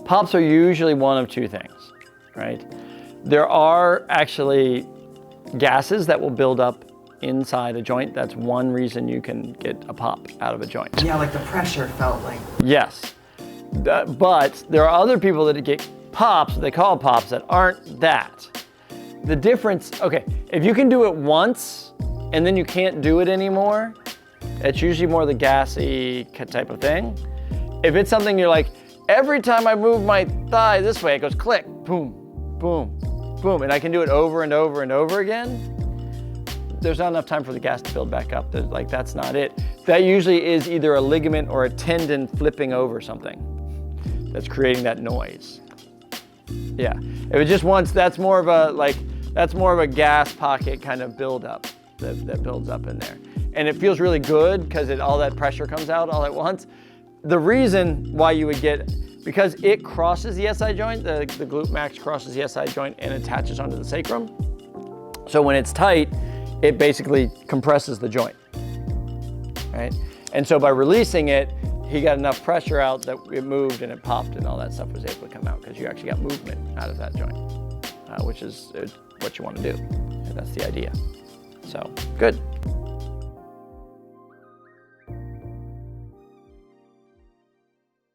Pops are usually one of two things, right? There are actually gases that will build up inside a joint. That's one reason you can get a pop out of a joint. Yeah, like the pressure felt like. Yes, but there are other people that get pops, they call pops, that aren't that. The difference, okay, if you can do it once and then you can't do it anymore, it's usually more the gassy type of thing. If it's something you're like, every time I move my thigh this way, it goes click, boom, boom, boom, and I can do it over and over and over again, there's not enough time for the gas to build back up. Like, that's not it. That usually is either a ligament or a tendon flipping over something that's creating that noise. Yeah, if it just once, that's more of a gas pocket kind of buildup that builds up in there. And it feels really good because all that pressure comes out all at once. The reason why you would get, because it crosses the SI joint, the glute max crosses the SI joint and attaches onto the sacrum. So when it's tight, it basically compresses the joint, right? And so by releasing it, he got enough pressure out that it moved and it popped and all that stuff was able to come out because you actually got movement out of that joint, which is what you want to do. And that's the idea. So, good.